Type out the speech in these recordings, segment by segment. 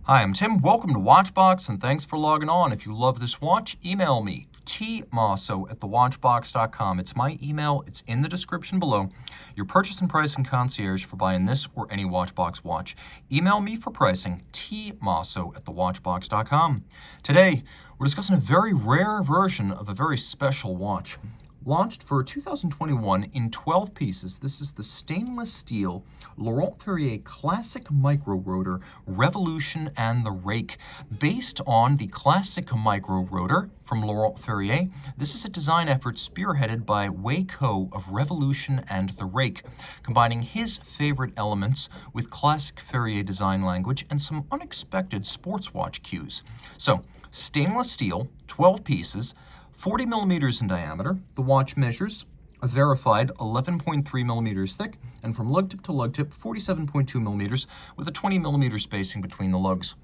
Hi, I'm Tim. Welcome to Watchbox, and thanks for logging on. If you love this watch, email me, tmosso@thewatchbox.com. It's my email. It's in the description below. Your purchase and pricing concierge for buying this or any Watchbox watch. Email me for pricing, tmosso@thewatchbox.com. Today, we're discussing a very rare version of a very special watch. Launched for 2021 in 12 pieces, this is the stainless steel Laurent Ferrier Classic Micro-Rotor Revolution and the Rake. Based on the Classic Micro-Rotor from Laurent Ferrier, this is a design effort spearheaded by Wei Ko of Revolution and the Rake, combining his favorite elements with classic Ferrier design language and some unexpected sports watch cues. So, stainless steel, 12 pieces, 40 millimeters in diameter. The watch measures a verified 11.3 millimeters thick, and from lug tip to lug tip, 47.2 millimeters, with a 20 millimeter spacing between the lugs.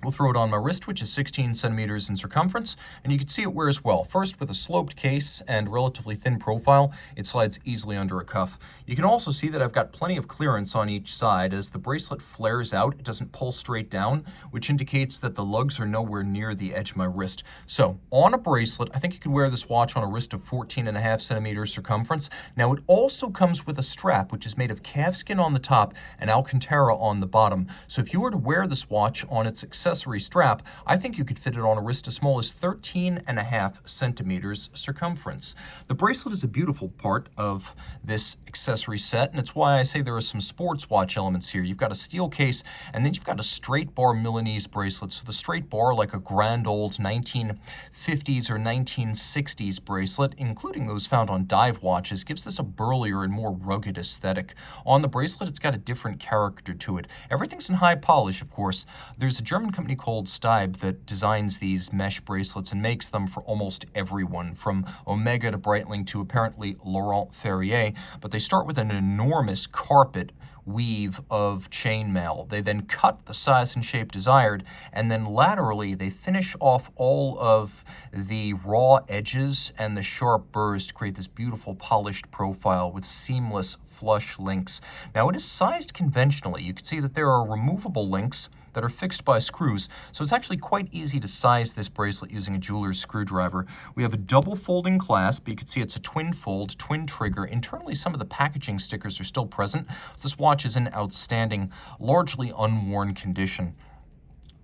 We'll throw it on my wrist, which is 16 centimeters in circumference, and you can see it wears well. First, with a sloped case and relatively thin profile, it slides easily under a cuff. You can also see that I've got plenty of clearance on each side. As the bracelet flares out, it doesn't pull straight down, which indicates that the lugs are nowhere near the edge of my wrist. So, on a bracelet, I think you could wear this watch on a wrist of 14.5 centimeters circumference. Now, it also comes with a strap, which is made of calfskin on the top and Alcantara on the bottom. So if you were to wear this watch on its accessory strap, I think you could fit it on a wrist as small as 13.5 centimeters circumference. The bracelet is a beautiful part of this accessory set, and it's why I say there are some sports watch elements here. You've got a steel case, and then you've got a straight bar Milanese bracelet. So the straight bar, like a grand old 1950s or 1960s bracelet, including those found on dive watches, gives this a burlier and more rugged aesthetic. On the bracelet, it's got a different character to it. Everything's in high polish, of course. There's a German company called Stibe that designs these mesh bracelets and makes them for almost everyone, from Omega to Breitling to apparently Laurent Ferrier, but they start with an enormous carpet weave of chainmail. They then cut the size and shape desired, and then laterally they finish off all of the raw edges and the sharp burrs to create this beautiful polished profile with seamless flush links. Now, it is sized conventionally. You can see that there are removable links that are fixed by screws, so it's actually quite easy to size this bracelet using a jeweler's screwdriver. We have a double folding clasp. You can see it's a twin fold, twin trigger. Internally, some of the packaging stickers are still present. So this watch is in outstanding, largely unworn condition.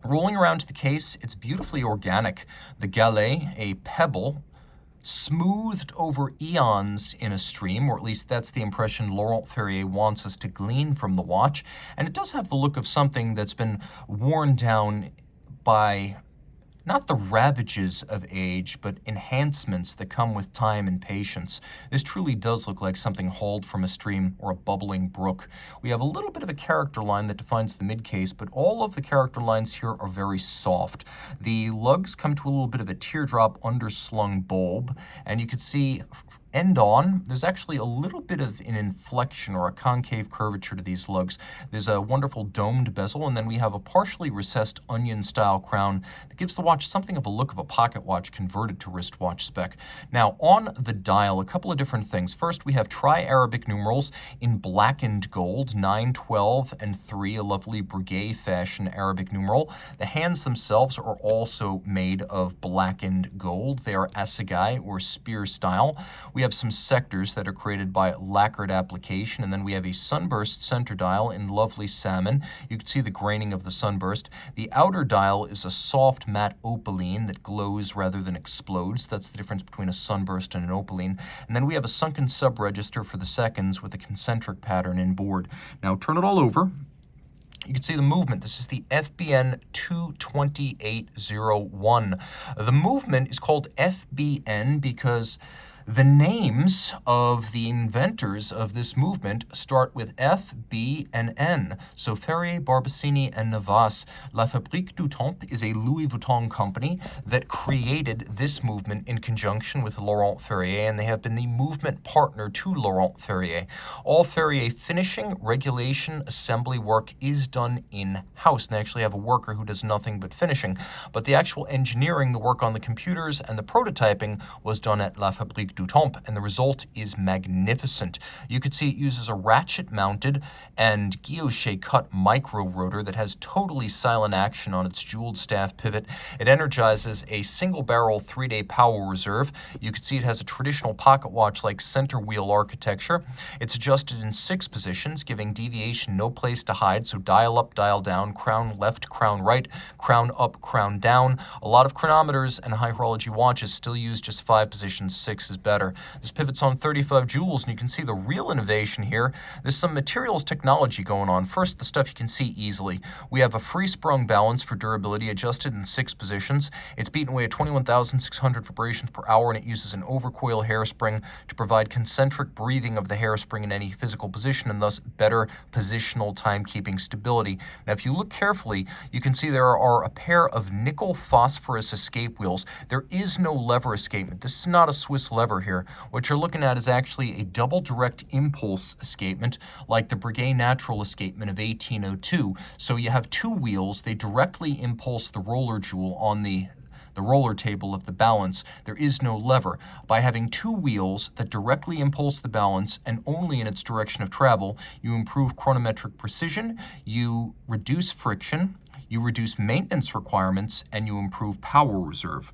Rolling around to the case, it's beautifully organic. The galet, a pebble, smoothed over eons in a stream, or at least that's the impression Laurent Ferrier wants us to glean from the watch. And it does have the look of something that's been worn down by not the ravages of age, but enhancements that come with time and patience. This truly does look like something hauled from a stream or a bubbling brook. We have a little bit of a character line that defines the mid-case, but all of the character lines here are very soft. The lugs come to a little bit of a teardrop underslung bulb, and you can see end on, there's actually a little bit of an inflection or a concave curvature to these lugs. There's a wonderful domed bezel, and then we have a partially recessed onion-style crown that gives the watch something of a look of a pocket watch converted to wristwatch spec. Now, on the dial, a couple of different things. First, we have tri-Arabic numerals in blackened gold, 9, 12, and 3, a lovely brigade fashion Arabic numeral. The hands themselves are also made of blackened gold. They are assegai or spear style. We have some sectors that are created by lacquered application, and then we have a sunburst center dial in lovely salmon. You can see the graining of the sunburst. The outer dial is a soft matte opaline that glows rather than explodes. That's the difference between a sunburst and an opaline. And then we have a sunken sub-register for the seconds with a concentric pattern inboard. Now turn it all over. You can see the movement. This is the FBN 22801. The movement is called FBN because the names of the inventors of this movement start with F, B, and N. So Ferrier, Barbacini, and Navas. La Fabrique du Temps is a Louis Vuitton company that created this movement in conjunction with Laurent Ferrier, and they have been the movement partner to Laurent Ferrier. All Ferrier finishing, regulation, assembly work is done in-house. And they actually have a worker who does nothing but finishing. But the actual engineering, the work on the computers, and the prototyping was done at La Fabrique du temps, and the result is magnificent. You can see it uses a ratchet-mounted and guilloche-cut micro-rotor that has totally silent action on its jeweled staff pivot. It energizes a single-barrel 3-day power reserve. You can see it has a traditional pocket watch-like center wheel architecture. It's adjusted in 6 positions, giving deviation no place to hide, so dial up, dial down, crown left, crown right, crown up, crown down. A lot of chronometers and high horology watches still use just 5 positions. 6 is better. This pivot's on 35 jewels, and you can see the real innovation here. There's some materials technology going on. First, the stuff you can see easily. We have a free-sprung balance for durability adjusted in 6 positions. It's beaten away at 21,600 vibrations per hour, and it uses an overcoil hairspring to provide concentric breathing of the hairspring in any physical position, and thus better positional timekeeping stability. Now, if you look carefully, you can see there are a pair of nickel phosphorus escape wheels. There is no lever escapement. This is not a Swiss lever here. What you're looking at is actually a double direct impulse escapement, like the Breguet Natural escapement of 1802. So you have 2 wheels. They directly impulse the roller jewel on the roller table of the balance. There is no lever. By having 2 wheels that directly impulse the balance and only in its direction of travel, you improve chronometric precision, you reduce friction, you reduce maintenance requirements, and you improve power reserve.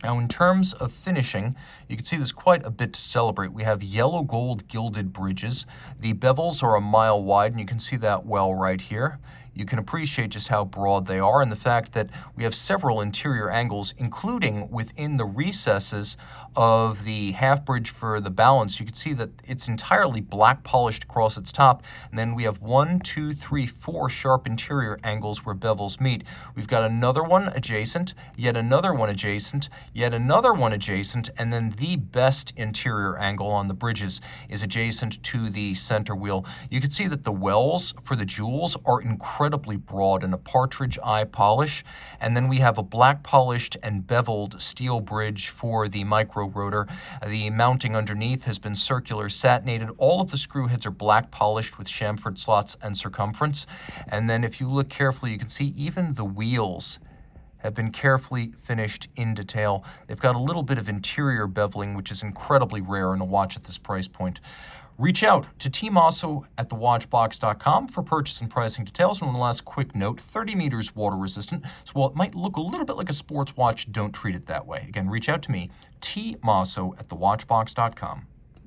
Now, in terms of finishing, you can see there's quite a bit to celebrate. We have yellow gold gilded bridges. The bevels are a mile wide, and you can see that well right here. You can appreciate just how broad they are and the fact that we have several interior angles, including within the recesses of the half bridge for the balance. You can see that it's entirely black polished across its top, and then we have 1, 2, 3, 4 sharp interior angles where bevels meet. We've got another one adjacent, yet another one adjacent, yet another one adjacent, and then the best interior angle on the bridges is adjacent to the center wheel. You can see that the wells for the jewels are incredibly broad and a partridge eye polish, and then we have a black polished and beveled steel bridge for the micro-rotor. The mounting underneath has been circular satinated. All of the screw heads are black polished with chamfered slots and circumference, and then if you look carefully, you can see even the wheels have been carefully finished in detail. They've got a little bit of interior beveling, which is incredibly rare in a watch at this price point. Reach out to Team Mosso at thewatchbox.com for purchase and pricing details. And one last quick note, 30 meters water resistant. So while it might look a little bit like a sports watch, don't treat it that way. Again, reach out to me, T Mosso at thewatchbox.com.